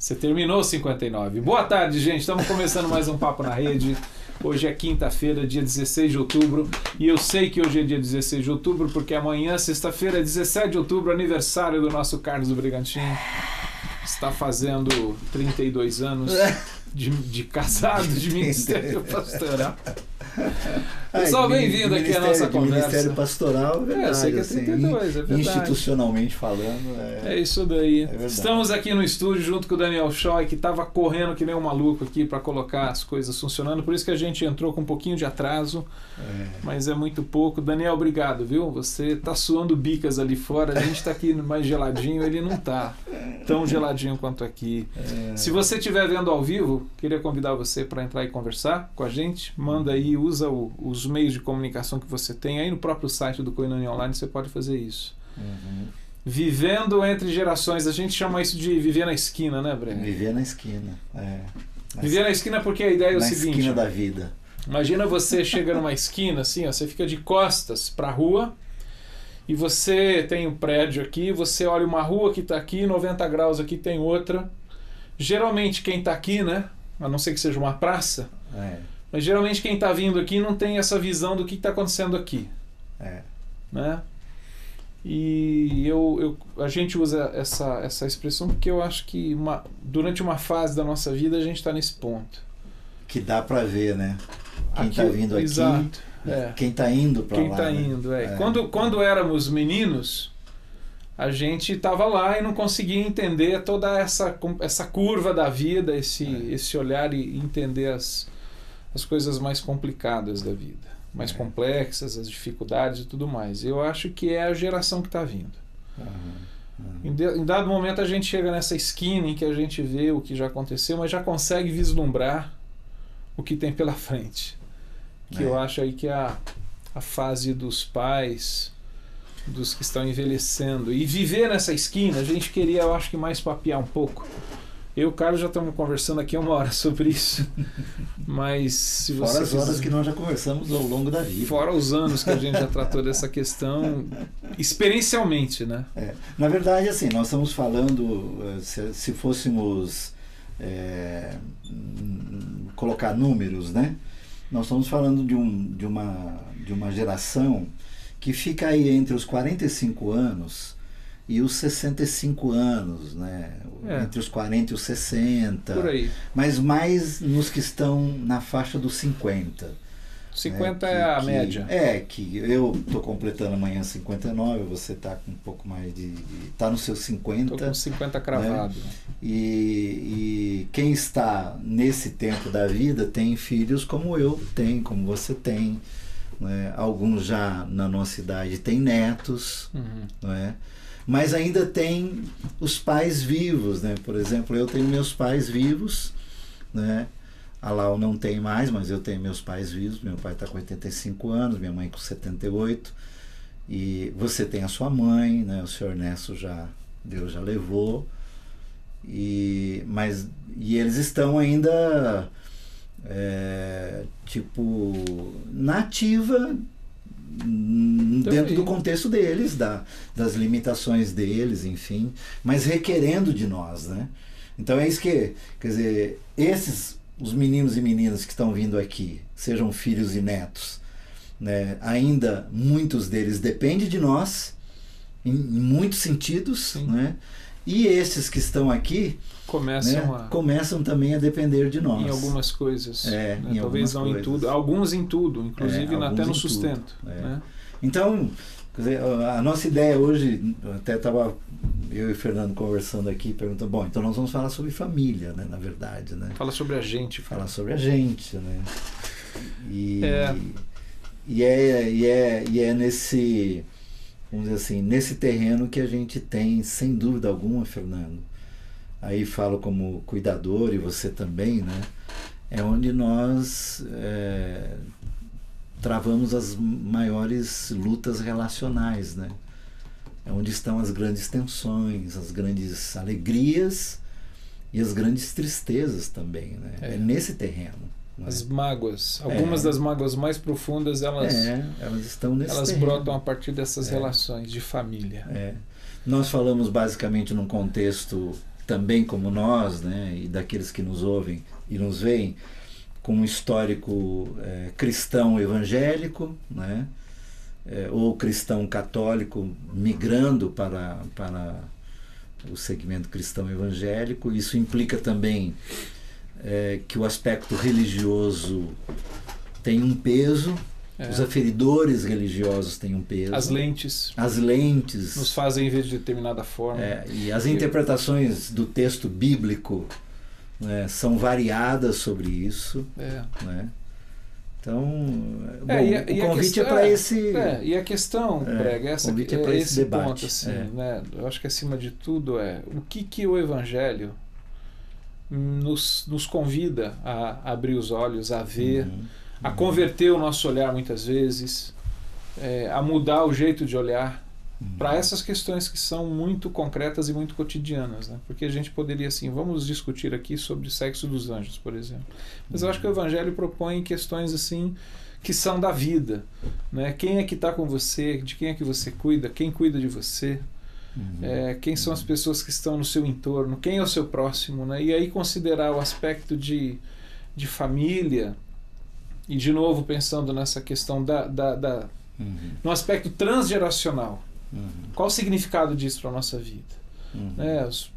Você terminou 59. Boa tarde, gente. Estamos começando mais um Papo na Rede. Hoje é quinta-feira, dia 16 de outubro. E eu sei que hoje é dia 16 de outubro, porque amanhã, sexta-feira, 17 de outubro, aniversário do nosso Carlos do Bragantino. Está fazendo 32 anos de casado, de ministério pastoral. Pessoal, bem-vindo aqui à nossa conversa. Ministério pastoral, é verdade. Eu sei que é 32, é verdade. Institucionalmente falando, é isso daí. É Estamos aqui no estúdio junto com o Daniel Choi, que estava correndo que nem um maluco aqui para colocar as coisas funcionando. Por isso que a gente entrou com um pouquinho de atraso, mas é muito pouco. Daniel, obrigado, viu? Você está suando bicas ali fora. A gente está aqui mais geladinho, ele não está tão geladinho quanto aqui. Se você estiver vendo ao vivo, queria convidar você para entrar e conversar com a gente. Manda aí, usa os meios de comunicação que você tem. Aí no próprio site do Koinonia Online você pode fazer isso. Vivendo entre gerações. A gente chama isso de viver na esquina, né, Breno? Viver na esquina. Viver na esquina porque a ideia é o seguinte. Na esquina da vida. Imagina você chega numa esquina, assim, ó, você fica de costas para a rua e você tem um prédio aqui, você olha uma rua que está aqui, 90 graus aqui tem outra. Geralmente quem está aqui, né, a não ser que seja uma praça, mas geralmente quem está vindo aqui não tem essa visão do que está acontecendo aqui. Né? E a gente usa essa expressão porque eu acho que durante uma fase da nossa vida a gente está nesse ponto. Que dá para ver, né? Quem está vindo aqui, exato, quem está indo para lá. Quem está indo, Quando éramos meninos, a gente estava lá e não conseguia entender toda essa curva da vida, esse olhar e entender as coisas mais complicadas da vida, mais complexas, as dificuldades e tudo mais. Eu acho que é a geração que está vindo. Em dado momento a gente chega nessa esquina em que a gente vê o que já aconteceu, mas já consegue vislumbrar o que tem pela frente. Que eu acho aí que é a fase dos pais, dos que estão envelhecendo. E viver nessa esquina, a gente queria, eu acho que mais papear um pouco. Eu e o Carlos já estamos conversando aqui 1 hora sobre isso. Mas se você fora as horas que nós já conversamos ao longo da vida. Fora os anos que a gente já tratou dessa questão experiencialmente, né? Na verdade, assim, nós estamos falando, se fôssemos colocar números, né? Nós estamos falando de uma geração que fica aí entre os 45 anos e os 65 anos, né? Entre os 40 e os 60. Por aí. Mas mais nos que estão na faixa dos 50. 50 é a média. Que eu estou completando amanhã 59, você está com um pouco mais de... Está nos seus 50. Estou com 50 cravado. Né? E quem está nesse tempo da vida tem filhos como eu tenho, como você tem. Né? Alguns já na nossa idade têm netos, não é? Mas ainda tem os pais vivos, né? Por exemplo, eu tenho meus pais vivos, né? A Lau não tem mais, mas eu tenho meus pais vivos. Meu pai está com 85 anos, minha mãe com 78. E você tem a sua mãe, né? O senhor Ernesto Deus já levou. E eles estão ainda na ativa, dentro do contexto deles, das limitações deles, enfim, mas requerendo de nós, né? Então é isso que, quer dizer, os meninos e meninas que estão vindo aqui, sejam filhos e netos, né? Ainda muitos deles dependem de nós, em muitos sentidos, né? E esses que estão aqui começam também a depender de nós. Em algumas coisas. Né? Talvez não coisas. Em tudo. Alguns em tudo, inclusive até no sustento. Né? Então, quer dizer, a nossa ideia hoje, até estava eu e o Fernando conversando aqui, perguntando, então nós vamos falar sobre família, né, na verdade. Né? Fala sobre a gente. Falar sobre a gente, né? E é nesse... Vamos dizer assim, nesse terreno que a gente tem, sem dúvida alguma, Fernando, aí falo como cuidador e você também, né? É onde nós travamos as maiores lutas relacionais, né? É onde estão as grandes tensões, as grandes alegrias e as grandes tristezas também, né? É nesse terreno. As mágoas, algumas das mágoas mais profundas, elas estão nesse elas terreno. brotam a partir dessas relações de família. Nós falamos basicamente num contexto também como nós, né, e daqueles que nos ouvem e nos veem, com um histórico cristão evangélico, né, ou cristão católico migrando para o segmento cristão evangélico. Isso implica também que o aspecto religioso tem um peso, os aferidores religiosos têm um peso. As lentes nos fazem ver de determinada forma. E as interpretações do texto bíblico, né, são variadas sobre isso. Né? Então, o convite é para esse... e a questão, Brega, esse debate. Ponto, assim, né? Eu acho que acima de tudo o que o Evangelho nos convida a abrir os olhos, a ver, a converter o nosso olhar muitas vezes, a mudar o jeito de olhar para essas questões que são muito concretas e muito cotidianas, né? Porque a gente poderia, assim, vamos discutir aqui sobre o sexo dos anjos, por exemplo. Mas eu acho que o Evangelho propõe questões assim que são da vida, né? Quem é que está com você? De quem é que você cuida? Quem cuida de você? Quem são as pessoas que estão no seu entorno? Quem é o seu próximo, né? E aí considerar o aspecto de família, e de novo pensando nessa questão no aspecto transgeracional. Qual o significado disso para a nossa vida?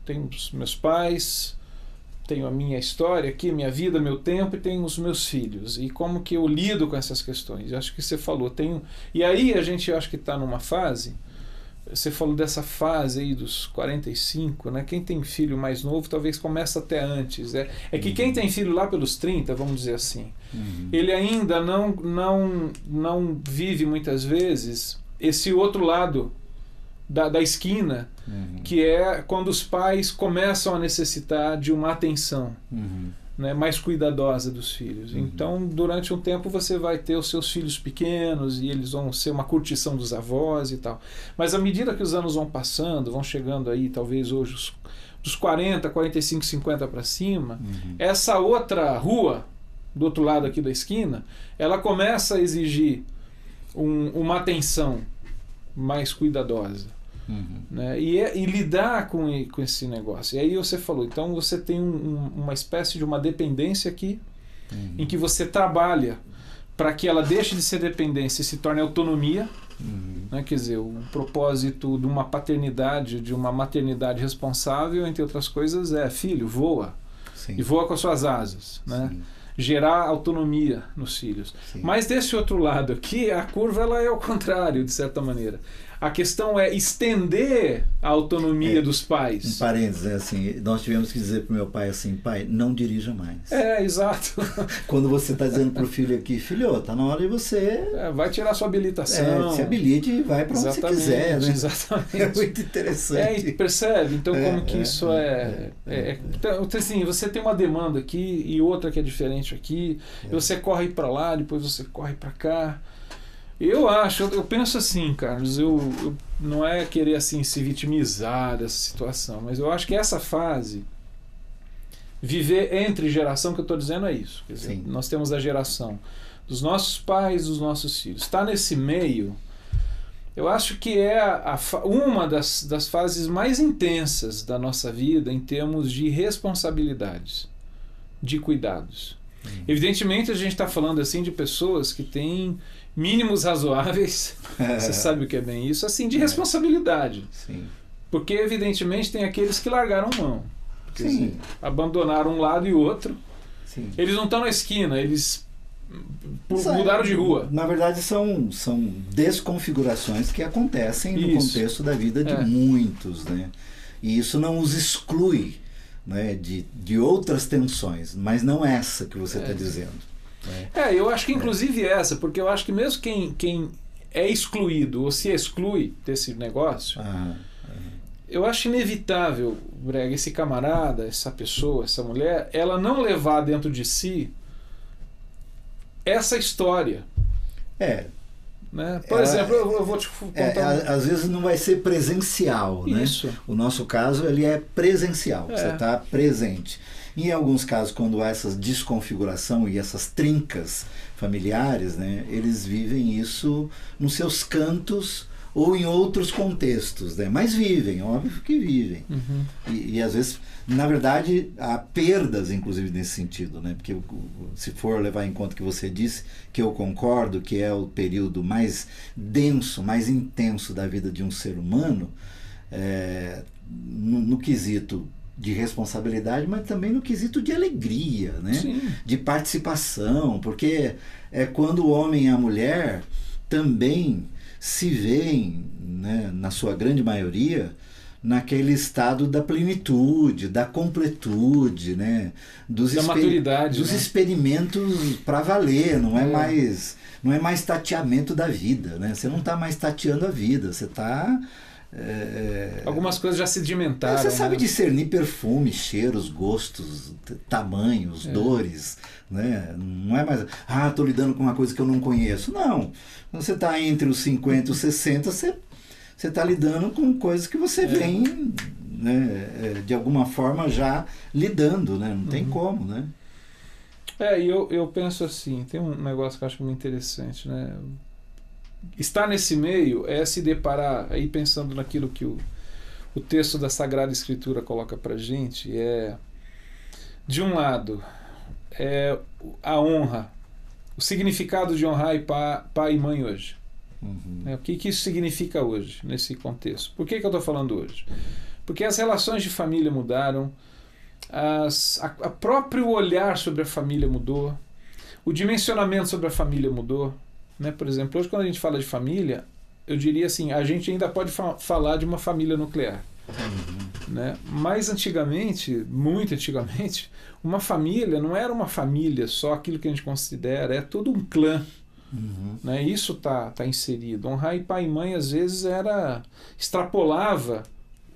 Tenho os meus pais, tenho a minha história aqui, minha vida, meu tempo, e tenho os meus filhos. E como que eu lido com essas questões? Eu acho que você falou. E aí a gente acho que está numa fase. Você falou dessa fase aí dos 45, né? Quem tem filho mais novo talvez comece até antes. Que quem tem filho lá pelos 30, vamos dizer assim, ele ainda não vive muitas vezes esse outro lado da esquina, que é quando os pais começam a necessitar de uma atenção, né, mais cuidadosa dos filhos. Então, durante um tempo você vai ter os seus filhos pequenos e eles vão ser uma curtição dos avós e tal. Mas à medida que os anos vão passando, vão chegando aí, talvez hoje, dos 40, 45, 50 para cima, essa outra rua, do outro lado aqui da esquina, ela começa a exigir uma atenção mais cuidadosa. Né? E lidar com esse negócio. E aí você falou, então você tem uma espécie de uma dependência aqui, em que você trabalha para que ela deixe de ser dependência e se torne autonomia. Né? Quer dizer, o propósito de uma paternidade, de uma maternidade responsável, entre outras coisas, filho, voa. Sim. E voa com as suas asas. Né? Gerar autonomia nos filhos. Sim. Mas desse outro lado aqui, a curva ela é o contrário, de certa maneira. A questão é estender a autonomia dos pais. Em parênteses, assim, nós tivemos que dizer para o meu pai assim, pai, não dirija mais. Exato. Quando você está dizendo para o filho aqui, filho, está na hora de você... vai tirar sua habilitação. Se habilite e vai para onde você quiser. Né? Exatamente. É muito interessante. Percebe? Então, como que isso então, assim, você tem uma demanda aqui e outra que é diferente aqui. E você corre para lá, depois você corre para cá. Eu penso assim, Carlos, eu não é querer assim se vitimizar dessa situação, mas eu acho que essa fase, viver entre geração, que eu estou dizendo é isso. Quer dizer, nós temos a geração dos nossos pais, dos nossos filhos. Está nesse meio, eu acho que é uma das fases mais intensas da nossa vida em termos de responsabilidades, de cuidados. Evidentemente, a gente está falando assim de pessoas que têm mínimos razoáveis, você sabe o que é bem isso, assim, de responsabilidade. Sim. Porque, evidentemente, tem aqueles que largaram mão. Dizer, abandonaram um lado e o outro. Sim. Eles não estão na esquina, eles mudaram de rua. Na verdade, são desconfigurações que acontecem no contexto da vida de muitos, né? E isso não os exclui, né, de outras tensões, mas não essa que você está dizendo. Eu acho que inclusive essa, porque eu acho que mesmo quem é excluído ou se exclui desse negócio, eu acho inevitável, Brega, esse camarada, essa pessoa, essa mulher, ela não levar dentro de si essa história. Né? Por exemplo, eu vou te contar. Às vezes não vai ser presencial. Isso. Né? O nosso caso ele é presencial, você está presente. Em alguns casos, quando há essa desconfiguração e essas trincas familiares, né, eles vivem isso nos seus cantos ou em outros contextos, né? Mas vivem, óbvio que vivem. Uhum. E às vezes, na verdade, há perdas, inclusive, nesse sentido, né? Porque se for levar em conta o que você disse, que eu concordo que é o período mais denso, mais intenso da vida de um ser humano, no quesito de responsabilidade, mas também no quesito de alegria, né? Sim. De participação, porque é quando o homem e a mulher também se veem, né, na sua grande maioria, naquele estado da plenitude, da completude, né? Da maturidade, dos né? experimentos para valer, não é mais tateamento da vida, né? Você não está mais tateando a vida, você está... Algumas coisas já sedimentaram. Você sabe, né? discernir perfumes, cheiros, gostos, tamanhos, dores, né? Não é mais, estou lidando com uma coisa que eu não conheço. Não. Quando você está entre os 50 e os 60, você está lidando com coisas que você vem, né, de alguma forma já lidando, né? Não tem como, né? E eu penso assim, tem um negócio que eu acho muito interessante, né? Estar nesse meio é se deparar, aí pensando naquilo que o texto da Sagrada Escritura coloca pra gente, de um lado, a honra, o significado de honrar pai e mãe hoje. Uhum. O que isso significa hoje, nesse contexto? Por que eu estou falando hoje? Porque as relações de família mudaram, a próprio olhar sobre a família mudou, o dimensionamento sobre a família mudou. Né? Por exemplo, hoje quando a gente fala de família, eu diria assim, a gente ainda pode falar de uma família nuclear. Uhum. Né? Mas antigamente, muito antigamente, uma família não era uma família só aquilo que a gente considera, é todo um clã. Uhum. Né? Isso tá inserido. Honrar pai e mãe às vezes extrapolava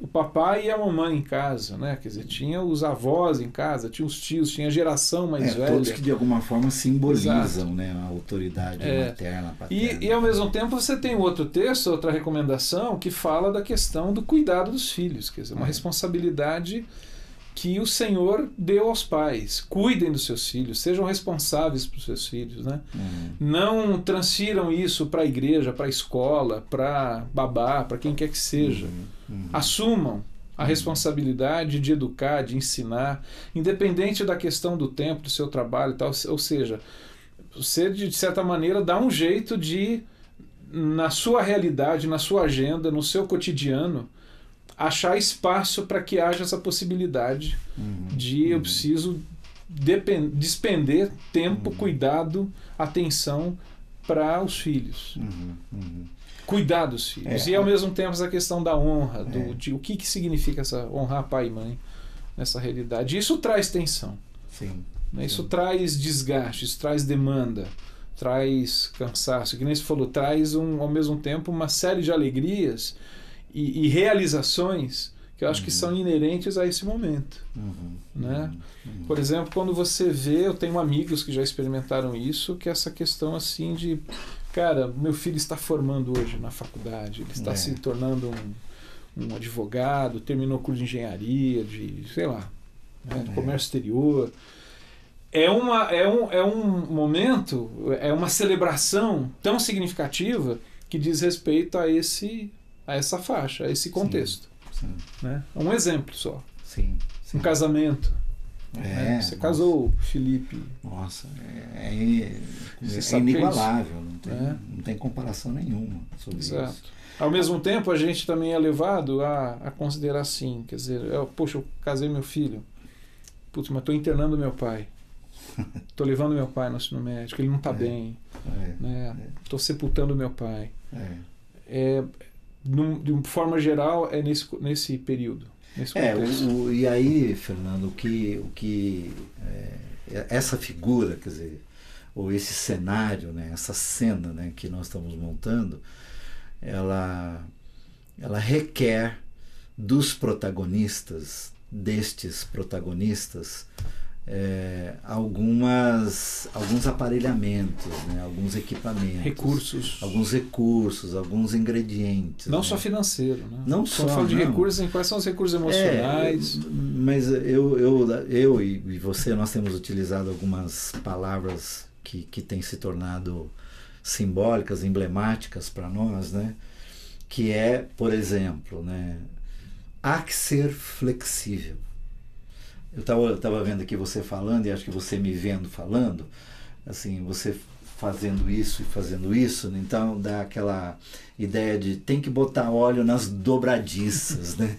o papai e a mamãe em casa, né? Quer dizer, tinha os avós em casa, tinha os tios, tinha a geração mais velha. Todos que de alguma forma simbolizam, Exato. Né, a autoridade materna, paterna. E ao mesmo tempo você tem outro texto, outra recomendação que fala da questão do cuidado dos filhos, quer dizer, uma responsabilidade que o Senhor deu aos pais. Cuidem dos seus filhos, sejam responsáveis pelos seus filhos, né? Não transfiram isso para a igreja, para a escola, para babá, para quem quer que seja. Assumam a responsabilidade de educar, de ensinar, independente da questão do tempo, do seu trabalho e tal. Ou seja, você, de certa maneira, dá um jeito de, na sua realidade, na sua agenda, no seu cotidiano, achar espaço para que haja essa possibilidade de eu preciso despender tempo, cuidado, atenção para os filhos. Cuidar dos filhos. E ao mesmo tempo essa questão da honra, de o que significa essa honrar pai e mãe nessa realidade. Isso traz tensão. Sim. Né? Isso traz desgaste, isso traz demanda, traz cansaço. Que nem você falou, traz ao mesmo tempo uma série de alegrias e realizações que eu acho que são inerentes a esse momento. Né? Por exemplo, quando você vê, eu tenho amigos que já experimentaram isso, que é essa questão assim de, cara, meu filho está formando hoje na faculdade, ele está se tornando um advogado, terminou o curso de engenharia, de, sei lá, né, comércio exterior. É um momento, é uma celebração tão significativa que diz respeito a essa faixa, a esse contexto. Sim. Né? Um exemplo só. Sim. Um casamento. Né? Você casou, Felipe. Nossa, é inigualável, não tem comparação nenhuma sobre isso. Ao mesmo tempo, a gente também é levado a considerar assim, quer dizer, poxa, eu casei meu filho, putz, mas estou internando meu pai. Estou levando meu pai no ensino médico, ele não está bem. Estou sepultando meu pai. De uma forma geral, é nesse período. Nesse contexto. E aí, Fernando, essa figura, quer dizer, ou esse cenário, né, essa cena, né, que nós estamos montando, ela requer destes protagonistas, alguns aparelhamentos, né, alguns equipamentos, alguns recursos, alguns ingredientes. Não, né, só financeiro, né? Não só. Falando de recursos, quais são os recursos emocionais? Mas eu e você, nós temos utilizado algumas palavras que têm se tornado simbólicas, emblemáticas para nós, né? que é, por exemplo, né, há que ser flexível. Eu estava vendo aqui você falando, e acho que você me vendo falando, assim, você fazendo isso e fazendo isso, então dá aquela ideia de tem que botar óleo nas dobradiças, né?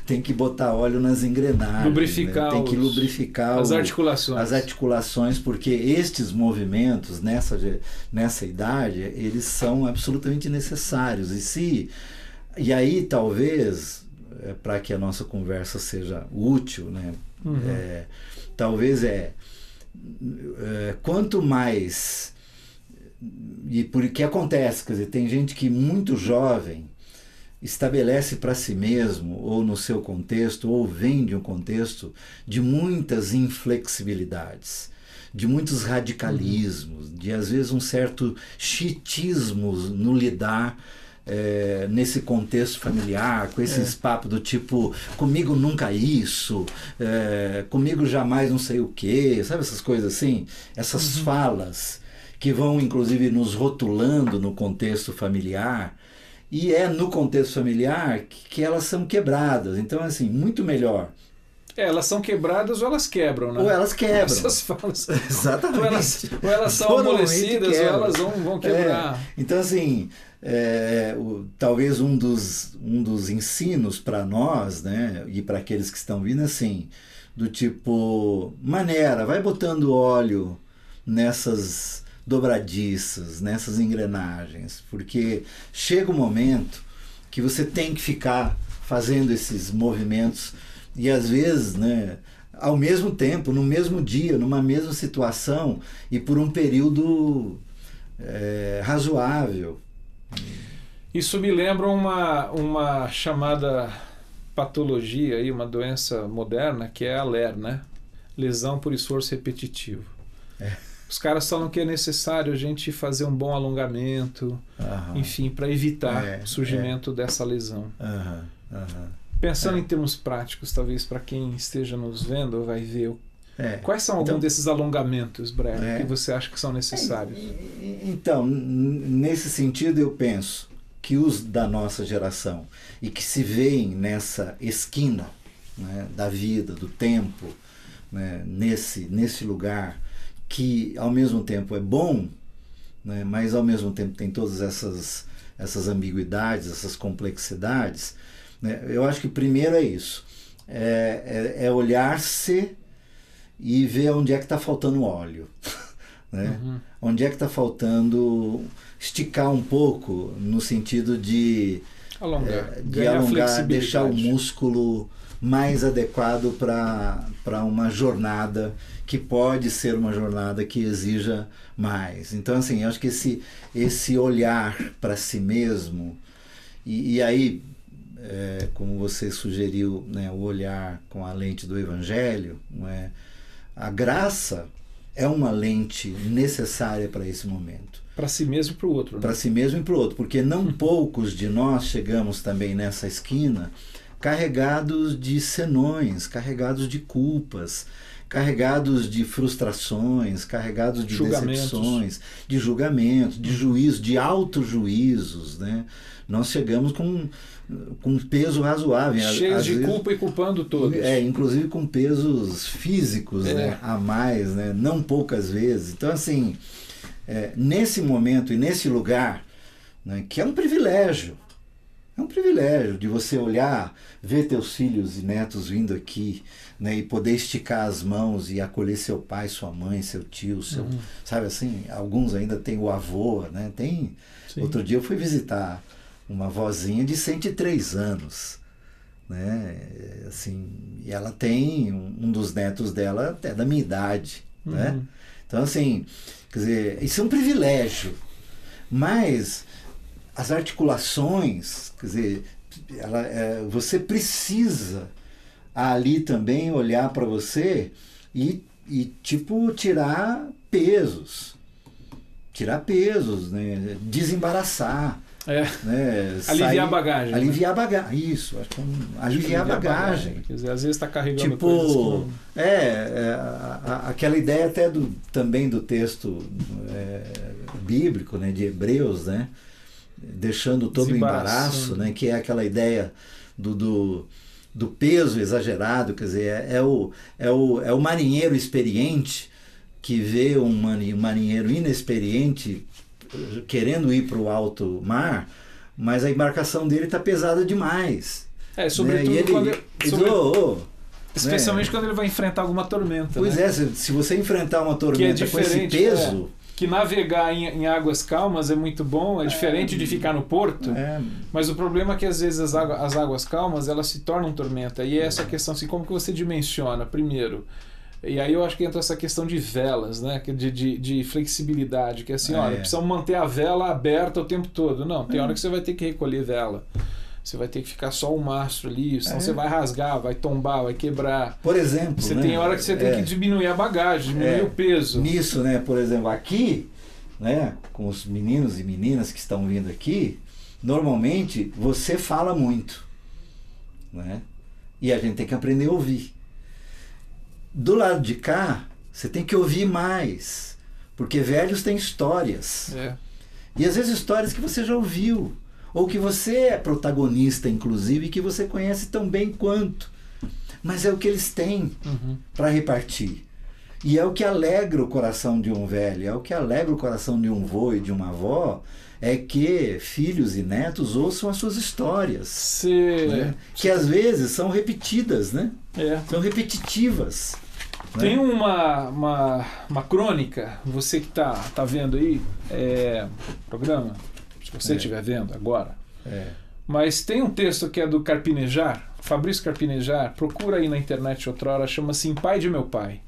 Tem que botar óleo nas engrenagens, lubrificar, né? Tem que lubrificar as articulações. As articulações, porque estes movimentos nessa idade, eles são absolutamente necessários. E aí talvez, para que a nossa conversa seja útil, né? Talvez quanto mais, e por que acontece, quer dizer, tem gente que muito jovem estabelece para si mesmo, ou no seu contexto, ou vem de um contexto de muitas inflexibilidades, de muitos radicalismos, de às vezes um certo chiitismo no lidar nesse contexto familiar, com esses papos do tipo, comigo nunca isso, comigo jamais não sei o quê, sabe essas coisas assim? Essas falas que vão inclusive nos rotulando no contexto familiar, e é no contexto familiar que elas são quebradas. Então, assim, muito melhor. Elas são quebradas ou elas quebram, né? Ou elas quebram. Essas falas. Exatamente. Ou elas são amolecidas, ou elas vão quebrar. Então, assim, talvez um dos ensinos para nós, né, e para aqueles que estão vindo, assim, do tipo, maneira, vai botando óleo nessas dobradiças, nessas engrenagens, porque chega um momento que você tem que ficar fazendo esses movimentos, e às vezes, né, ao mesmo tempo, no mesmo dia, numa mesma situação, e por um período razoável. Isso me lembra uma chamada patologia, aí, uma doença moderna, que é a LER, né? Lesão por esforço repetitivo. Os caras falam que é necessário a gente fazer um bom alongamento, enfim, para evitar o surgimento dessa lesão. Pensando em termos práticos, talvez para quem esteja nos vendo vai ver quais são alguns desses alongamentos, Breyer, que você acha que são necessários? Então, nesse sentido, eu penso que os da nossa geração e que se veem nessa esquina, né, da vida, do tempo, né, nesse lugar que ao mesmo tempo é bom, né, mas ao mesmo tempo tem todas essas ambiguidades, essas complexidades, né, eu acho que primeiro é isso, é olhar-se e ver onde é que está faltando óleo, né? Onde é que está faltando esticar um pouco, no sentido de alongar, deixar o músculo mais adequado para uma jornada que pode ser uma jornada que exija mais. Então, assim, eu acho que esse olhar para si mesmo, e aí, como você sugeriu, né, o olhar com a lente do Evangelho, não é? A graça é uma lente necessária para esse momento. Para si mesmo e para o outro. Né? Para si mesmo e para o outro, porque não poucos de nós chegamos também nessa esquina carregados de senões, carregados de culpas, carregados de frustrações, carregados de decepções, de julgamentos, de juízos, de autojuízos, né? Nós chegamos com um peso razoável. Cheios de culpa e culpando todos. Inclusive com pesos físicos, né, a mais, né, não poucas vezes. Então, assim, nesse momento e nesse lugar, né, que é um privilégio de você olhar, ver teus filhos e netos vindo aqui, né, e poder esticar as mãos e acolher seu pai, sua mãe, seu tio, sabe assim, alguns ainda tem o avô, né, outro dia eu fui visitar uma vozinha de 103 anos, né, assim, e ela tem um dos netos dela até da minha idade, né, então assim, quer dizer, isso é um privilégio, mas as articulações, quer dizer, você precisa ali também olhar para você e tipo tirar pesos, né, desembaraçar, né, aliviar a bagagem. Aliviar a bagagem, isso, acho que aliviar a bagagem. Quer dizer, às vezes está carregando tipo, coisas aquela ideia até também do texto bíblico, né, de Hebreus, né, deixando todo o embaraço, né? Que é aquela ideia do peso exagerado, quer dizer, é o marinheiro experiente que vê um marinheiro inexperiente querendo ir para o alto mar, mas a embarcação dele está pesada demais. Sobretudo né? Especialmente quando ele vai enfrentar alguma tormenta. Pois né? se você enfrentar uma tormenta com esse peso... Que navegar em águas calmas é muito bom, é diferente de ficar no porto, mas o problema é que às vezes as águas calmas elas se tornam tormenta, e é essa questão assim, como que você dimensiona, primeiro, e aí eu acho que entra essa questão de velas, né? de flexibilidade, que é assim, olha, precisamos manter a vela aberta o tempo todo, não, tem hora que você vai ter que recolher vela. Você vai ter que ficar só o mastro ali, senão você vai rasgar, vai tombar, vai quebrar. Por exemplo... Você tem hora que você tem que diminuir a bagagem, diminuir o peso. Nisso, né? Por exemplo, aqui, né? Com os meninos e meninas que estão vindo aqui, normalmente você fala muito. Né? E a gente tem que aprender a ouvir. Do lado de cá, você tem que ouvir mais. Porque velhos têm histórias. E às vezes histórias que você já ouviu. Ou que você é protagonista, inclusive, e que você conhece tão bem quanto. Mas é o que eles têm para repartir. E é o que alegra o coração de um velho, é o que alegra o coração de um vô e de uma avó, é que filhos e netos ouçam as suas histórias. Né? Que às vezes são repetidas, né? São repetitivas. Tem uma crônica, você que tá vendo aí, programa... Se você estiver vendo agora. Mas tem um texto que é do Carpinejar, Fabrício Carpinejar, procura aí na internet outrora, chama-se Pai de Meu Pai.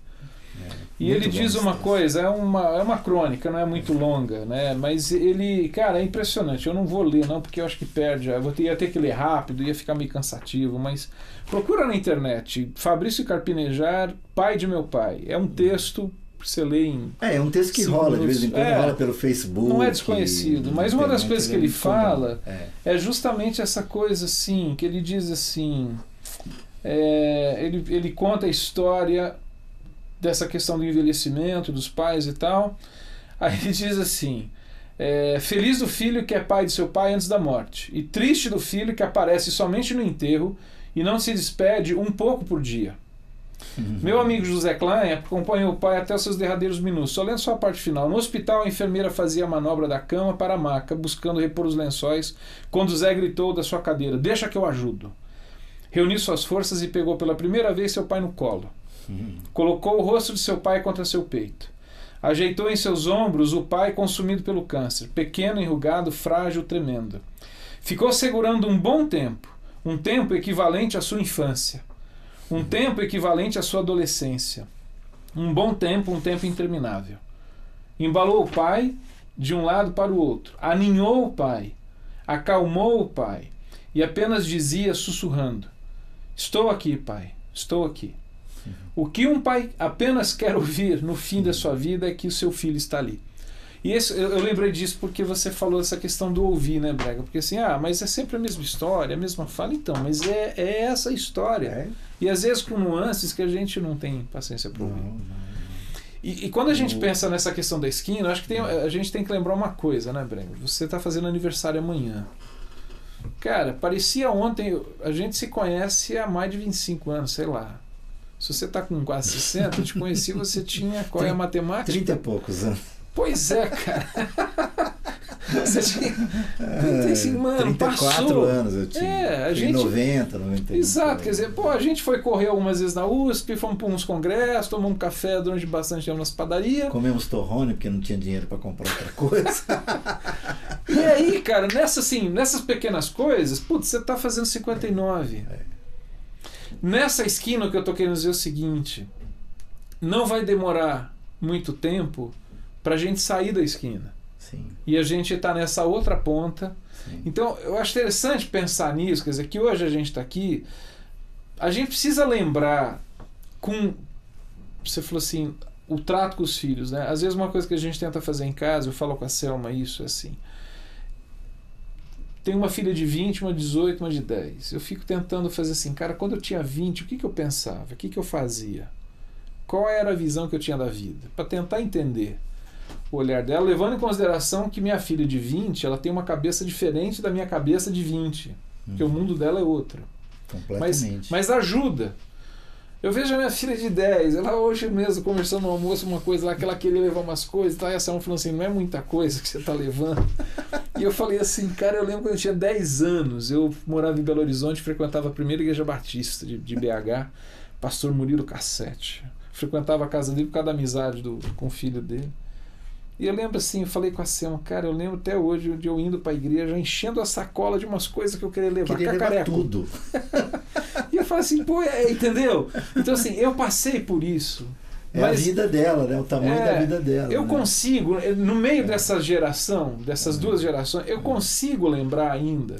E ele diz uma coisa, é uma crônica, não é muito longa, né? Mas ele, cara, é impressionante. Eu não vou ler, não, porque eu acho que perde. Ia ter que ler rápido, ia ficar meio cansativo, mas procura na internet, Fabrício Carpinejar, Pai de Meu Pai. É um texto... Você lê em é um texto que rola de vez em quando, rola pelo Facebook. Não é desconhecido, mas uma das coisas que ele fala é justamente essa coisa assim, que ele diz assim, ele conta a história dessa questão do envelhecimento dos pais e tal. Aí ele diz assim, feliz do filho que é pai de seu pai antes da morte, e triste do filho que aparece somente no enterro e não se despede um pouco por dia. Meu amigo José Klein acompanhou o pai até os seus derradeiros minutos. Só lendo só a parte final. No hospital, a enfermeira fazia a manobra da cama para a maca, buscando repor os lençóis, quando Zé gritou da sua cadeira: deixa que eu ajudo. Reuniu suas forças e pegou pela primeira vez seu pai no colo. Colocou o rosto de seu pai contra seu peito. Ajeitou em seus ombros o pai consumido pelo câncer, pequeno, enrugado, frágil, tremendo. Ficou segurando um bom tempo, um tempo equivalente à sua infância. Um tempo equivalente à sua adolescência. Um bom tempo, um tempo interminável. Embalou o pai de um lado para o outro. Aninhou o pai. Acalmou o pai. E apenas dizia, sussurrando: estou aqui, pai. Estou aqui. O que um pai apenas quer ouvir no fim da sua vida é que o seu filho está ali. E eu lembrei disso porque você falou essa questão do ouvir, né, Brega? Porque assim, mas é sempre a mesma história, a mesma fala. Então, mas é essa história. E às vezes com nuances que a gente não tem paciência para ouvir. E quando a gente pensa nessa questão da esquina, eu acho que a gente tem que lembrar uma coisa, né, Brega? Você está fazendo aniversário amanhã. Cara, parecia ontem, a gente se conhece há mais de 25 anos, sei lá. Se você está com quase 60, eu te conheci, você tinha, qual é a matemática? 30 e poucos anos. Pois é, cara. Você tinha 35, mano, 34 passou. anos eu tinha. A gente... 90, 91. Exato, quer dizer, a gente foi correr algumas vezes na USP, fomos para uns congressos, tomamos um café durante bastante tempo nas padarias. Comemos torrone porque não tinha dinheiro para comprar outra coisa. E aí, cara, nessas pequenas coisas, putz, você tá fazendo 59. Nessa esquina, o que eu tô querendo dizer é o seguinte: não vai demorar muito tempo pra gente sair da esquina. Sim. E a gente está nessa outra ponta. Sim. Então, eu acho interessante pensar nisso, quer dizer, que hoje a gente está aqui, a gente precisa lembrar você falou assim, o trato com os filhos, né? Às vezes uma coisa que a gente tenta fazer em casa, eu falo com a Selma isso, assim, tem uma filha de 20, uma de 18, uma de 10. Eu fico tentando fazer assim, cara, quando eu tinha 20, o que eu pensava? O que eu fazia? Qual era a visão que eu tinha da vida? Para tentar entender. o olhar dela, levando em consideração que minha filha de 20, ela tem uma cabeça diferente da minha cabeça de 20, porque o mundo dela é outro. Completamente. Mas ajuda. Eu vejo a minha filha de 10, ela hoje mesmo conversando no almoço, uma coisa lá que ela queria levar umas coisas, tá? E essa falou assim, não é muita coisa que você tá levando. E eu falei assim, cara, eu lembro quando eu tinha 10 anos, eu morava em Belo Horizonte, frequentava a primeira igreja batista de BH, pastor Murilo Cassete. Frequentava a casa dele por causa da amizade com o filho dele. E eu lembro assim, eu falei com a Selma, cara, eu lembro até hoje de eu indo pra igreja, enchendo a sacola de umas coisas que eu queria levar. Queria levar tudo. E eu falei assim, pô, entendeu? Então assim, eu passei por isso. É a vida dela, né? O tamanho da vida dela. Eu né? consigo, no meio dessa geração, dessas duas gerações, eu consigo lembrar ainda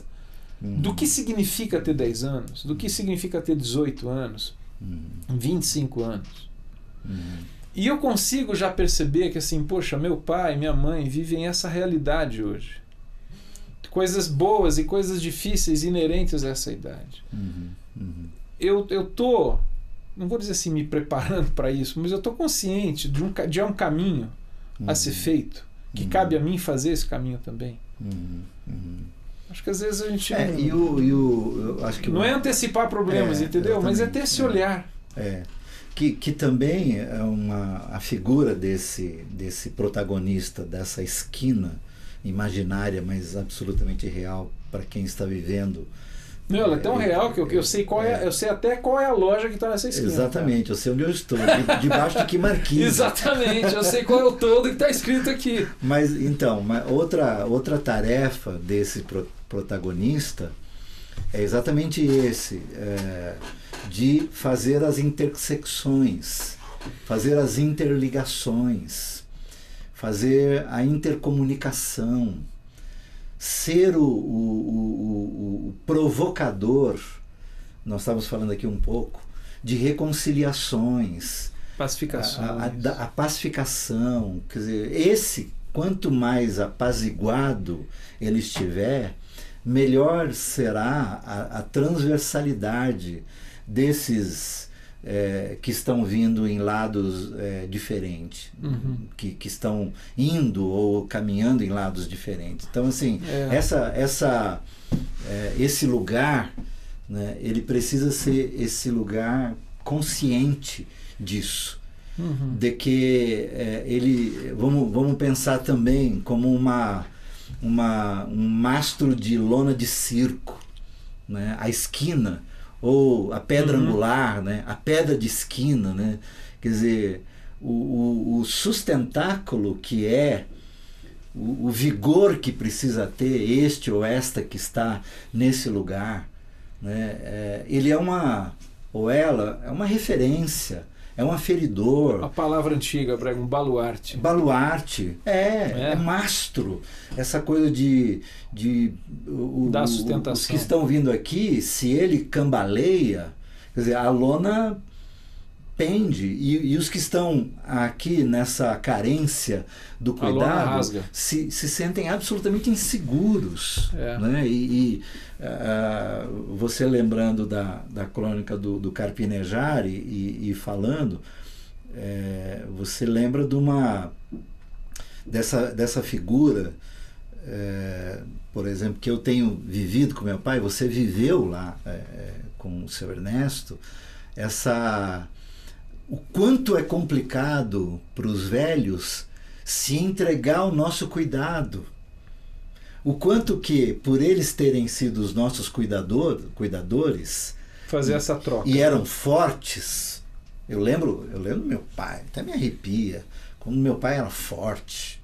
do que significa ter 10 anos, do que significa ter 18 anos, 25 anos. E eu consigo já perceber que assim, poxa, meu pai, minha mãe vivem essa realidade hoje. Coisas boas e coisas difíceis inerentes a essa idade. Eu tô, não vou dizer assim me preparando para isso, mas eu tô consciente de um caminho a ser feito, que cabe a mim fazer esse caminho também. Acho que às vezes a gente eu acho que não é antecipar problemas, entendeu? Mas é ter esse olhar. Que também é a figura desse protagonista, dessa esquina imaginária, mas absolutamente real para quem está vivendo. Meu, ela é tão real que eu sei eu sei até qual é a loja que está nessa esquina. Exatamente, cara. Eu sei onde eu estou, debaixo de que marquinhos. Exatamente, eu sei qual é o todo que está escrito aqui. Mas então, outra tarefa desse protagonista é exatamente de fazer as intersecções, fazer as interligações, fazer a intercomunicação, ser o provocador. Nós estávamos falando aqui um pouco de reconciliações, pacificações, a pacificação. Quer dizer, quanto mais apaziguado ele estiver, melhor será a transversalidade desses que estão vindo em lados diferentes, que estão indo ou caminhando em lados diferentes. Então, assim, esse lugar, né, ele precisa ser esse lugar consciente disso, de que vamos pensar também como um mastro de lona de circo, né? A esquina, ou a pedra angular, né? A pedra de esquina, né? Quer dizer, o sustentáculo que é o vigor que precisa ter este ou esta que está nesse lugar, né? Ele ela é uma referência, é um aferidor. A palavra antiga, Brega, um baluarte. Baluarte, é mastro. Essa coisa da sustentação. Os que estão vindo aqui, se ele cambaleia, quer dizer, a lona pende, e os que estão aqui nessa carência do cuidado se sentem absolutamente inseguros, né? Você lembrando da crônica do Carpinejar e falando, você lembra dessa figura, por exemplo, que eu tenho vivido com meu pai. Você viveu lá com o seu Ernesto, o quanto é complicado para os velhos se entregar ao nosso cuidado. O quanto que, por eles terem sido os nossos cuidadores, fazer essa troca, e eram fortes. Eu lembro do meu pai, até me arrepia, como meu pai era forte.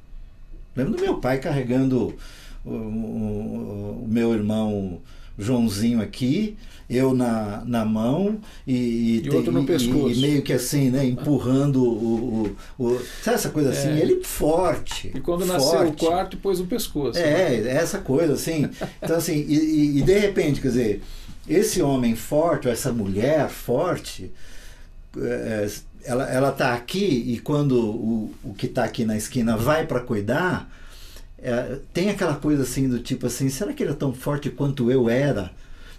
Lembro do meu pai carregando o meu irmão Joãozinho aqui, eu na mão e outro no pescoço. E meio que assim, né, empurrando sabe essa coisa assim? Ele forte. E quando nasceu o quarto, pôs o pescoço. Essa coisa assim. Então assim, e de repente, quer dizer, esse homem forte, ou essa mulher forte, ela está aqui, e quando o que está aqui na esquina vai para cuidar, tem aquela coisa assim do tipo assim, será que ele é tão forte quanto eu era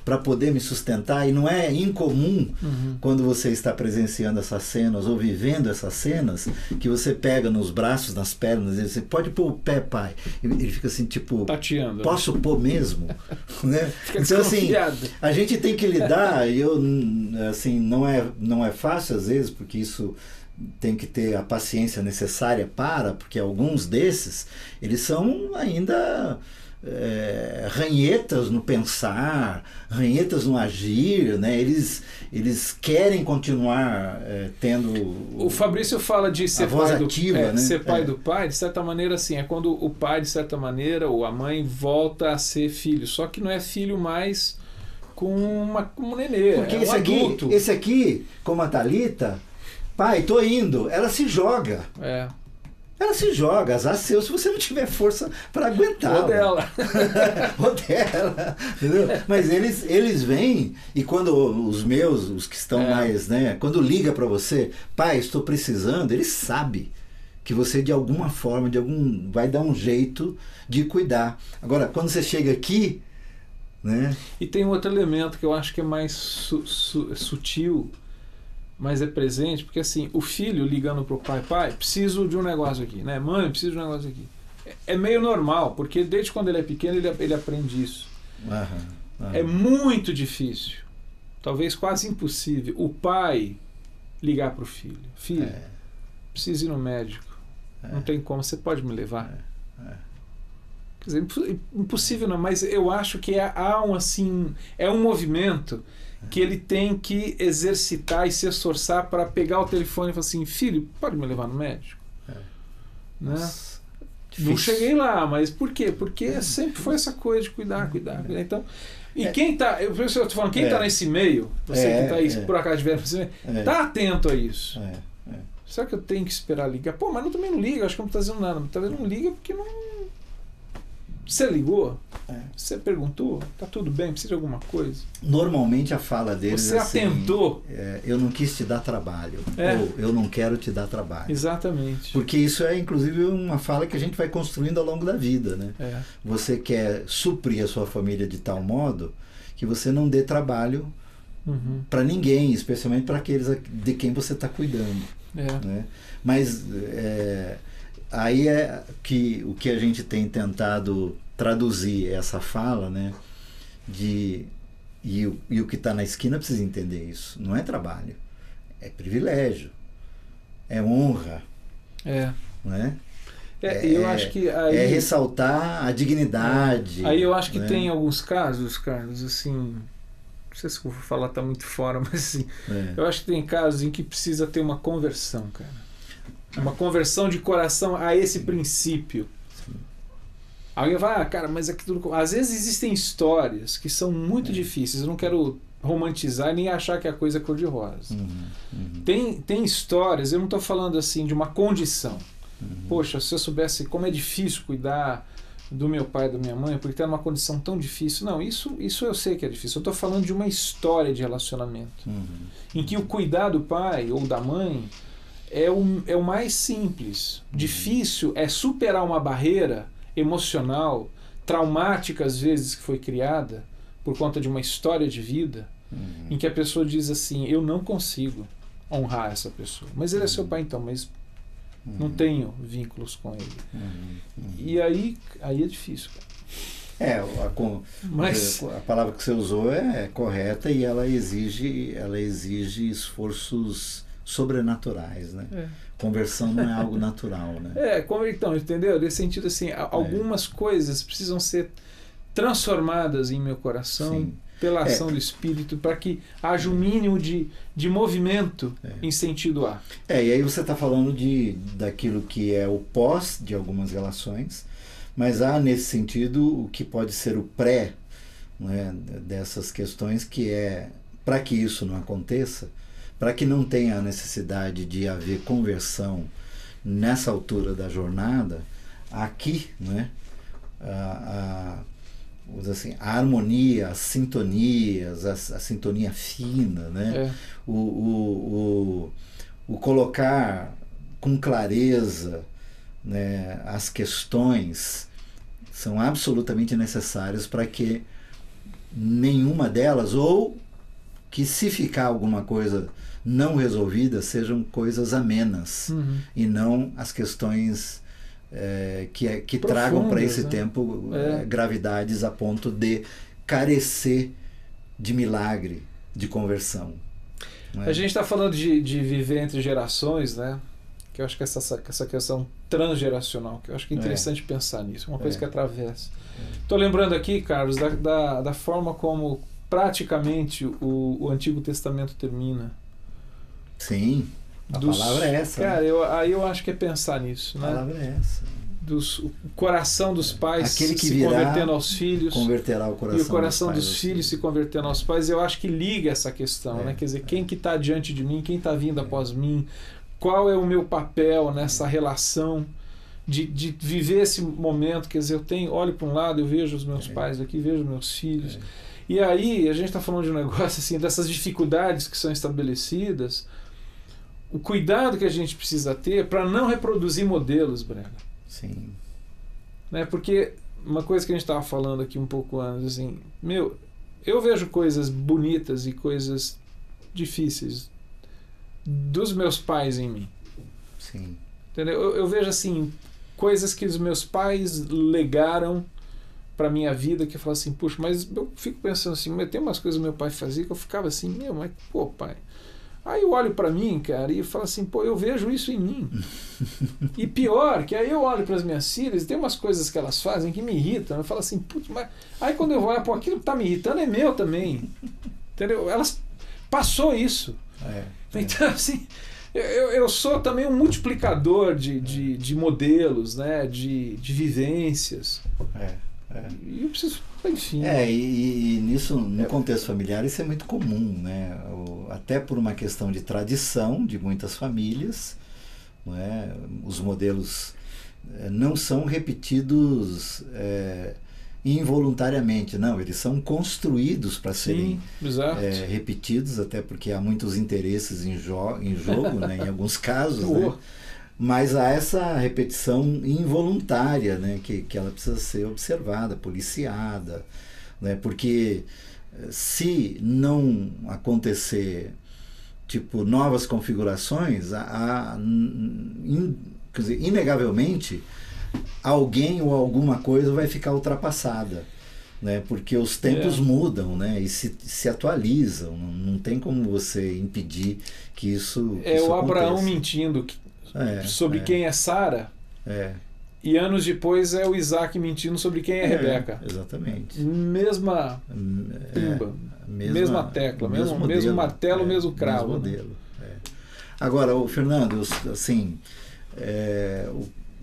para poder me sustentar, e não é incomum quando você está presenciando essas cenas ou vivendo essas cenas, que você pega nos braços, nas pernas, e você pode pôr o pé, pai. Ele fica assim, tipo, tateando. Posso pôr mesmo? Né? Fica Então, assim, desconfiado. a gente tem que lidar, e eu, assim, não é fácil às vezes, porque isso tem que ter a paciência necessária porque alguns desses, eles são ainda ranhetas no pensar, ranhetas no agir, né? Eles querem continuar tendo o Fabrício fala de ser voz pai ativa, né? Ser pai do pai, de certa maneira, assim, é quando o pai, de certa maneira, ou a mãe volta a ser filho, só que não é filho mais com um nenê, porque é um adulto. Esse aqui, como a Thalita, pai, tô indo, ela se joga. Ela se joga, azar seu, se você não tiver força para aguentar. Ou dela. Ou dela. Entendeu? Mas eles vêm, e quando os que estão mais, né? Quando liga para você, pai, estou precisando, ele sabe que você de alguma forma, vai dar um jeito de cuidar. Agora, quando você chega aqui, né? E tem outro elemento que eu acho que é mais sutil, mas é presente, porque assim, o filho ligando pro pai, preciso de um negócio aqui, né? Mãe, preciso de um negócio aqui. É meio normal, porque desde quando ele é pequeno ele aprende isso. É muito difícil, talvez quase impossível, o pai ligar pro filho. Filho, preciso ir no médico. Não tem como, você pode me levar? Quer dizer, impossível não, mas eu acho que há um movimento que ele tem que exercitar e se esforçar para pegar o telefone e falar assim, filho, pode me levar no médico? Né? Não cheguei lá, mas por quê? Porque sempre foi essa coisa de cuidar. Então, e quem tá, eu estou falando, quem tá nesse meio, você que tá aí, por acaso estiver nesse meio, tá atento a isso. Será que eu tenho que esperar ligar? Pô, mas eu também não ligo, acho que não tá dizendo nada, mas talvez não liga porque não... Você ligou? Você perguntou? Tá tudo bem? Precisa de alguma coisa? Normalmente a fala deles Você atentou? Eu não quis te dar trabalho. Ou eu não quero te dar trabalho. Exatamente. Porque isso é inclusive uma fala que a gente vai construindo ao longo da vida, né? Você quer suprir a sua família de tal modo que você não dê trabalho para ninguém, especialmente para aqueles de quem você está cuidando. Né? Mas aí que o que a gente tem tentado traduzir essa fala, né? E o que está na esquina precisa entender isso. Não é trabalho, é privilégio, é honra, né? Eu acho que aí, é ressaltar a dignidade. Aí eu acho que né? tem alguns casos, Carlos, assim, não sei se eu vou falar tá muito fora, mas assim, eu acho que tem casos em que precisa ter uma conversão, cara. Uma conversão de coração a esse princípio. Alguém vai, cara, mas aqui tudo... Às vezes existem histórias que são muito difíceis. Eu não quero romantizar nem achar que a coisa é cor-de-rosa. Tem histórias, eu não estou falando assim de uma condição. Poxa, se eu soubesse como é difícil cuidar do meu pai e da minha mãe, porque está numa condição tão difícil. Não, isso eu sei que é difícil. Eu estou falando de uma história de relacionamento. Em que o cuidar do pai ou da mãe é o mais simples. Difícil é superar uma barreira emocional, traumática às vezes, que foi criada por conta de uma história de vida, em que a pessoa diz assim, eu não consigo honrar essa pessoa. Mas ele é seu pai então, mas não tenho vínculos com ele. E aí é difícil, cara. Mas a palavra que você usou é correta e ela exige esforços sobrenaturais, né? Conversão não é algo natural, né? Então, entendeu? Nesse sentido, assim, algumas coisas precisam ser transformadas em meu coração pela ação do Espírito, para que haja um mínimo de movimento em sentido A. E aí você está falando daquilo que é o pós de algumas relações, mas há nesse sentido o que pode ser o pré, né, dessas questões, que é, para que isso não aconteça, para que não tenha a necessidade de haver conversão nessa altura da jornada, aqui, né, a harmonia, as sintonias, a sintonia fina, né, o colocar com clareza, né, as questões são absolutamente necessários para que nenhuma delas, ou que se ficar alguma coisa não resolvida, sejam coisas amenas, e não as questões que tragam para esse tempo gravidades a ponto de carecer de milagre, de conversão. A gente está falando de viver entre gerações, né? Que eu acho que essa questão transgeracional, que eu acho que é interessante pensar nisso, uma coisa que atravessa. Estou lembrando aqui, Carlos, da forma como praticamente o Antigo Testamento termina. Sim, a palavra é essa. Cara, aí eu acho que é pensar nisso. A palavra é essa. O coração dos pais Aquele que se convertendo aos filhos, converterá o coração, e o coração dos filhos se convertendo aos pais. Eu acho que liga essa questão, né? Quer dizer, quem que está diante de mim, quem está vindo após mim, qual é o meu papel nessa relação de viver esse momento. Quer dizer, olho para um lado, eu vejo os meus pais aqui, vejo meus filhos. E aí a gente está falando de um negócio assim, dessas dificuldades que são estabelecidas, o cuidado que a gente precisa ter para não reproduzir modelos, Brega. Sim. Né? Porque uma coisa que a gente estava falando aqui um pouco antes, assim, eu vejo coisas bonitas e coisas difíceis dos meus pais em mim. Sim. Entendeu? Eu vejo assim, coisas que os meus pais legaram para minha vida, que eu falo assim, puxa, mas eu fico pensando assim, tem umas coisas que meu pai fazia que eu ficava assim, mas pô, pai. Aí eu olho para mim, cara, e eu falo assim, pô, eu vejo isso em mim. E pior, que aí eu olho para as minhas filhas e tem umas coisas que elas fazem que me irritam. Eu falo assim, putz, mas... Aí quando eu vou olhar, pô, aquilo que tá me irritando é meu também. Entendeu? Elas... Passou isso. Então, assim, eu sou também um multiplicador de modelos, né? De vivências. E eu preciso... Enfim. E nisso, no contexto familiar, isso é muito comum, né? Até por uma questão de tradição de muitas famílias, não é? Os modelos não são repetidos involuntariamente, não, eles são construídos para serem repetidos, até porque há muitos interesses em jogo, né? Em alguns casos, né? Mas há essa repetição involuntária, né, que ela precisa ser observada, policiada, né, porque se não acontecer tipo novas configurações, quer dizer, inegavelmente alguém ou alguma coisa vai ficar ultrapassada, né, porque os tempos mudam, né, e se atualizam, não tem como você impedir que isso o Abraão mentindo sobre quem é Sara, e anos depois é o Isaac mentindo sobre quem é Rebeca. Exatamente. Mesma pimba, mesma tecla, mesmo martelo, mesmo cravo. Mesmo modelo. Agora, Fernando, assim,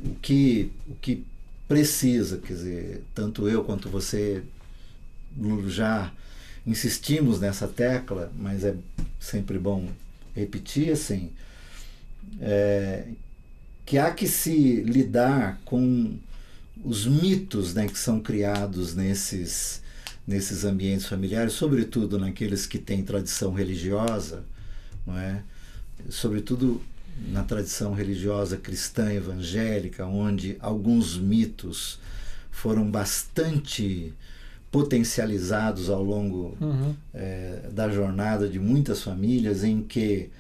o que precisa, quer dizer, tanto eu quanto você já insistimos nessa tecla, mas é sempre bom repetir, assim, que há que se lidar com os mitos, né, que são criados nesses ambientes familiares, sobretudo naqueles que têm tradição religiosa, não é? Sobretudo na tradição religiosa cristã evangélica, onde alguns mitos foram bastante potencializados ao longo da jornada de muitas famílias, em que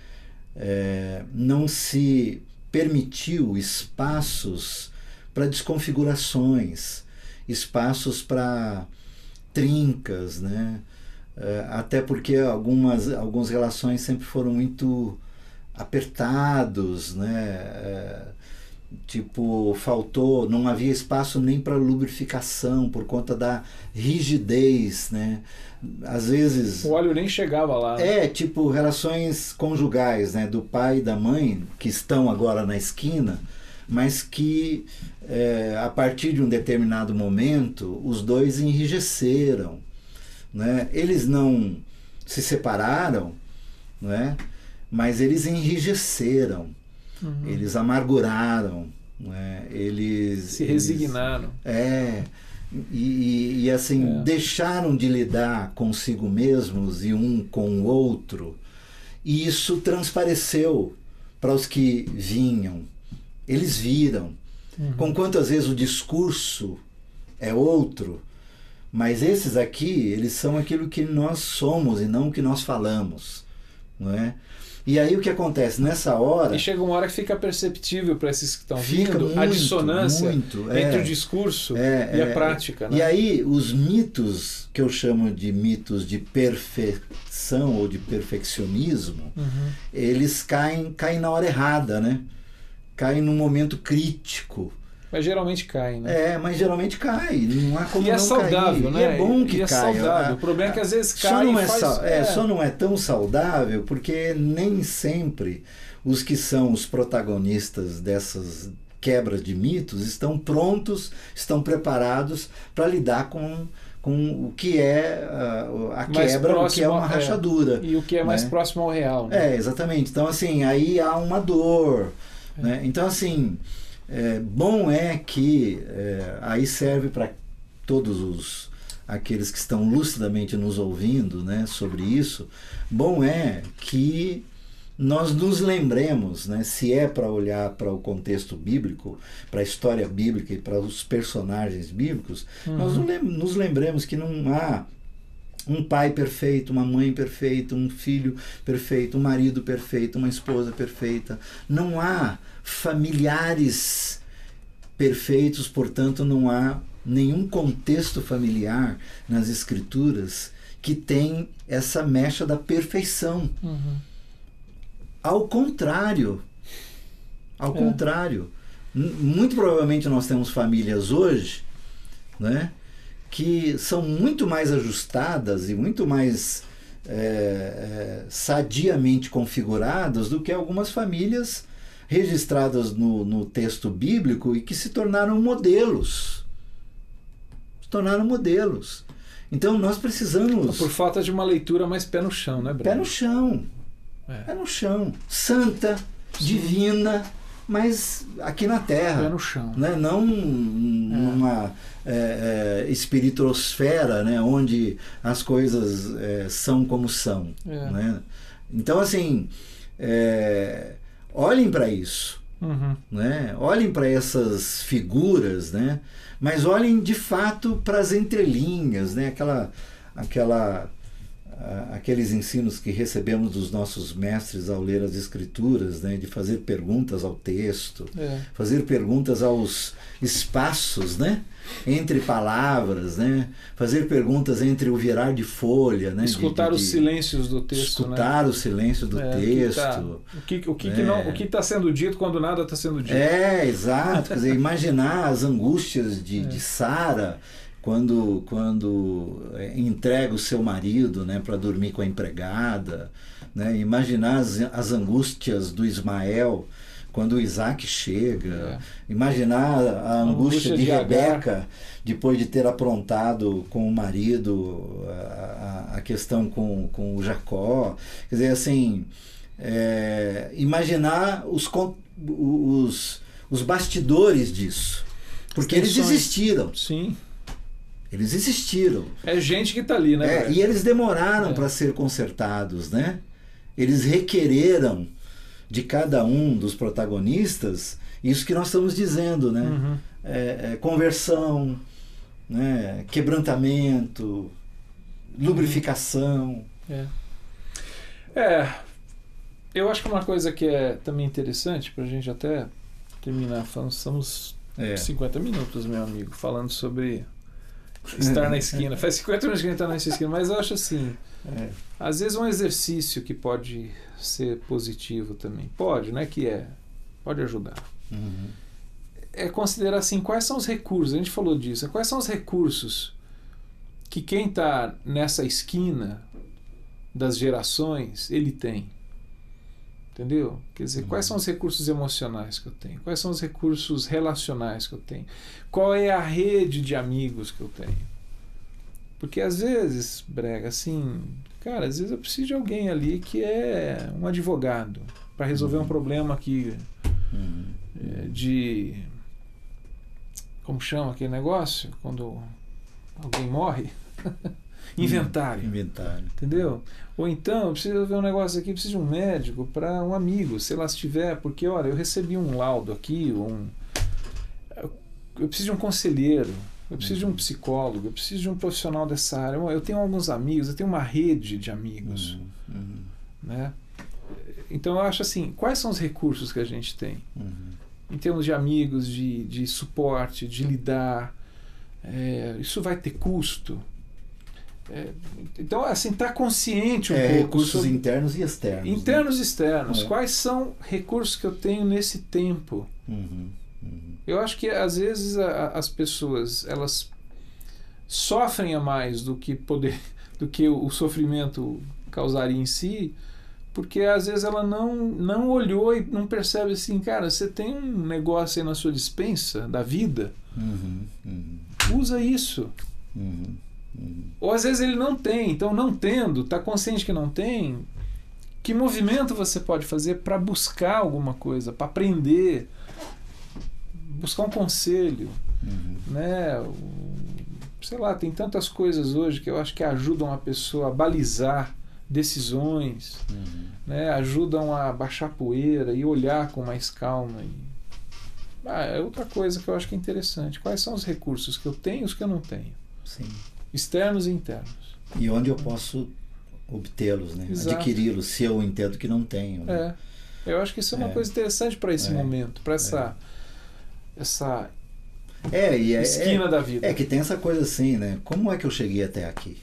não se permitiu espaços para desconfigurações, espaços para trincas, né? Até porque algumas relações sempre foram muito apertados, né? Não havia espaço nem para lubrificação por conta da rigidez, né? Às vezes... O óleo nem chegava lá. Relações conjugais, né? Do pai e da mãe, que estão agora na esquina, mas que a partir de um determinado momento, os dois enrijeceram, né? Eles não se separaram, né? Mas eles enrijeceram. Eles amarguraram, né? Eles se resignaram. Deixaram de lidar consigo mesmos e um com o outro, e isso transpareceu para os que vinham. Eles viram. Conquanto às vezes o discurso é outro, Mas esses aqui, eles são aquilo que nós somos e não o que nós falamos, não é? E aí o que acontece nessa hora... E chega uma hora que fica perceptível para esses que estão fica vindo a dissonância muito, entre o discurso e a prática. Né? E aí os mitos, que eu chamo de mitos de perfeição ou de perfeccionismo, eles caem na hora errada, né? Caem num momento crítico. Mas geralmente cai, né? Mas geralmente cai. Não há como e é não saudável, cair. né? E é bom que é caia. Saudável. O problema é que às vezes cai Só não é tão saudável porque nem sempre os que são os protagonistas dessas quebras de mitos estão prontos, estão preparados para lidar com o que é a quebra, o que é uma rachadura. E o que é mais próximo ao real. Né? Exatamente. Então, assim, aí há uma dor. Né? Então, assim... bom é que aí serve para todos aqueles que estão lucidamente nos ouvindo, né, sobre isso. Bom é que nós nos lembremos, né, se é para olhar para o contexto bíblico, para a história bíblica e para os personagens bíblicos, nós nos lembremos que não há um pai perfeito, uma mãe perfeita, um filho perfeito, um marido perfeito, uma esposa perfeita. Não há familiares perfeitos, portanto não há nenhum contexto familiar nas escrituras que tem essa mecha da perfeição. Ao contrário, muito provavelmente nós temos famílias hoje, né, que são muito mais ajustadas e muito mais sadiamente configuradas do que algumas famílias registradas no texto bíblico e que se tornaram modelos. Então nós precisamos... Por falta de uma leitura mais pé no chão, né, Breno? Pé no chão. Pé no chão. Santa, divina, mas aqui na Terra. Pé no chão. Né? Não numa espiritosfera, né? Onde as coisas são como são. Né? Então, assim, olhem para isso. Né? Olhem para essas figuras, né? Mas olhem de fato para as entrelinhas, né? Aqueles ensinos que recebemos dos nossos mestres ao ler as escrituras, né, de fazer perguntas ao texto, fazer perguntas aos espaços, né, entre palavras, né, fazer perguntas entre o virar de folha, né, escutar os silêncios do texto, escutar os silêncios do texto, o que está sendo dito quando nada está sendo dito. Exato. Quer dizer, imaginar as angústias de Sara quando entrega o seu marido, né, para dormir com a empregada, né, imaginar as angústias do Ismael quando o Isaac chega, imaginar a angústia de Rebeca depois de ter aprontado com o marido a questão com o Jacó. Quer dizer, assim, imaginar os bastidores disso, porque eles existiram. Sim. Eles existiram. É gente que está ali, né? E eles demoraram para ser consertados, né? Eles requereram de cada um dos protagonistas isso que nós estamos dizendo, né? Conversão, né? Quebrantamento, lubrificação. Eu acho que uma coisa que é também interessante para a gente até terminar falando, estamos 50 minutos, meu amigo, falando sobre estar na esquina. Faz 50 minutos que a gente está nessa esquina, mas eu acho assim, às vezes um exercício que pode ser positivo também, pode ajudar. É considerar assim, quais são os recursos, a gente falou disso, quais são os recursos que quem está nessa esquina das gerações, ele tem. Entendeu? Quer dizer, quais são os recursos emocionais que eu tenho? Quais são os recursos relacionais que eu tenho? Qual é a rede de amigos que eu tenho? Porque às vezes, Brega, assim, cara, às vezes eu preciso de alguém ali que é um advogado para resolver um problema aqui de... Como chama aquele negócio? Quando alguém morre? Inventário. Entendeu? Ou então, eu preciso ver um negócio aqui, preciso de um médico para um amigo, sei lá se tiver, porque, olha, eu recebi um laudo aqui, eu preciso de um conselheiro, eu preciso de um psicólogo, eu preciso de um profissional dessa área. Eu tenho alguns amigos, eu tenho uma rede de amigos, né? Então eu acho assim, quais são os recursos que a gente tem? Em termos de amigos, de suporte, de lidar, isso vai ter custo? Então, assim, estar consciente pouco. Recursos sobre internos e externos. Internos e externos. Quais são recursos que eu tenho nesse tempo? Eu acho que, às vezes, as pessoas, elas sofrem a mais do que o sofrimento causaria em si, porque, às vezes, ela não olhou e não percebe assim, cara, você tem um negócio aí na sua despensa da vida, usa isso. Ou às vezes ele não tem, então não tendo, está consciente que não tem, que movimento você pode fazer para buscar alguma coisa, para aprender, buscar um conselho, né? Sei lá, tem tantas coisas hoje que eu acho que ajudam a pessoa a balizar decisões, né? Ajudam a baixar poeira e olhar com mais calma. É outra coisa que eu acho que é interessante. Quais são os recursos que eu tenho e os que eu não tenho? Sim. Externos e internos. E onde eu posso obtê-los, né? Adquiri-los, se eu entendo que não tenho. Né? Eu acho que isso é uma coisa interessante para esse momento, para essa esquina da vida. Que tem essa coisa assim, né? Como é que eu cheguei até aqui?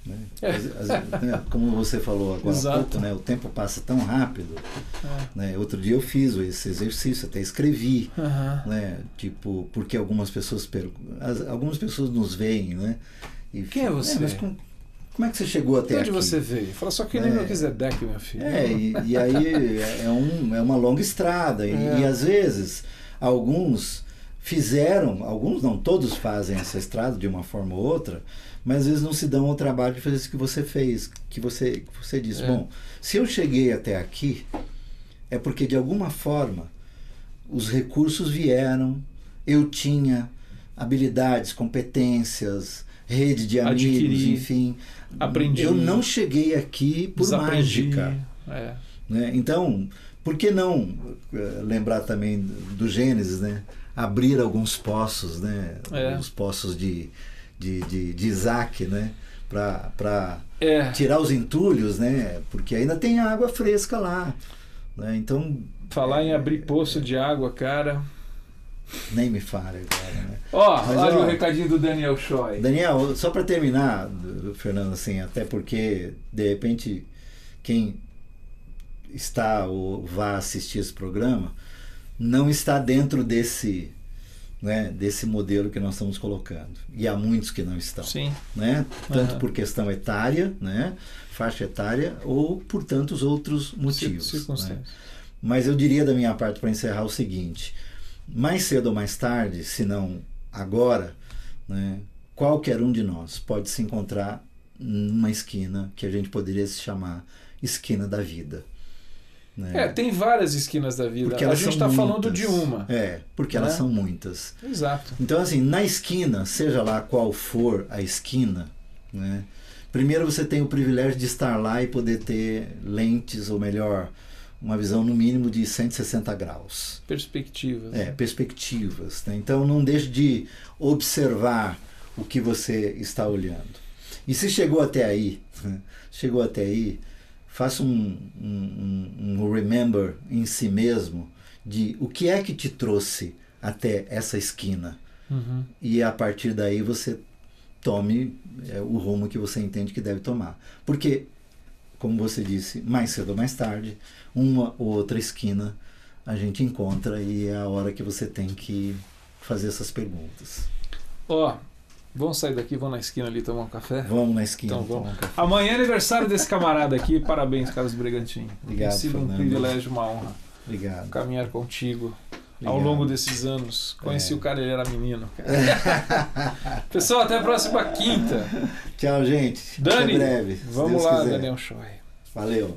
Né? Né? Como você falou agora há pouco, né? O tempo passa tão rápido. Né? Outro dia eu fiz esse exercício, até escrevi, né? Tipo, porque algumas pessoas nos veem, né? E quem é você? Mas como é que você chegou até aqui? Onde você veio? Fala só que nem Melquisedeque, meu filho. E aí é uma longa estrada. E às vezes alguns alguns não, todos fazem essa estrada de uma forma ou outra, mas às vezes não se dão ao trabalho de fazer isso que você fez, que você disse, bom, se eu cheguei até aqui, é porque de alguma forma os recursos vieram, eu tinha habilidades, competências, rede de amigos, enfim. Aprendi. Eu não cheguei aqui por mágica. Né? Então, por que não lembrar também do Gênesis, né? Abrir alguns poços, né? Os poços de Isaac, né? Para tirar os entulhos, né? Porque ainda tem água fresca lá, né? Então, falar em abrir poço de água, cara, nem me fale agora, né? Olha o recadinho do Daniel Choi. Daniel, só para terminar, Fernando, assim, até porque de repente quem está ou vai assistir esse programa não está dentro desse modelo que nós estamos colocando. E há muitos que não estão. Sim. Né? Tanto por questão etária, né? Faixa etária, ou por tantos outros motivos. Circunstâncias. Né? Mas eu diria da minha parte, para encerrar, o seguinte: mais cedo ou mais tarde, se não agora, né, qualquer um de nós pode se encontrar numa esquina que a gente poderia se chamar esquina da vida. Né? Tem várias esquinas da vida. A gente está falando de uma. Porque elas são muitas. Exato. Então, assim, na esquina, seja lá qual for a esquina, né, primeiro você tem o privilégio de estar lá e poder ter lentes, ou melhor, uma visão no mínimo de 160 graus. Perspectivas. Perspectivas. Né? Então, não deixe de observar o que você está olhando. E se chegou até aí, faça um remember em si mesmo de o que é que te trouxe até essa esquina. E a partir daí você tome o rumo que você entende que deve tomar. Porque, como você disse, mais cedo ou mais tarde, uma ou outra esquina a gente encontra, e é a hora que você tem que fazer essas perguntas. Vamos sair daqui, vamos na esquina ali tomar um café? Vamos na esquina então, tomar um café. Amanhã é aniversário desse camarada aqui. Parabéns, Carlos Bragantini. Obrigado, tem sido um privilégio, uma honra. Obrigado. Caminhar contigo ao longo desses anos. Conheci o cara, ele era menino. Cara. Pessoal, até a próxima quinta. Tchau, gente. Dani, até breve. Vamos lá, Daniel Choi. Valeu.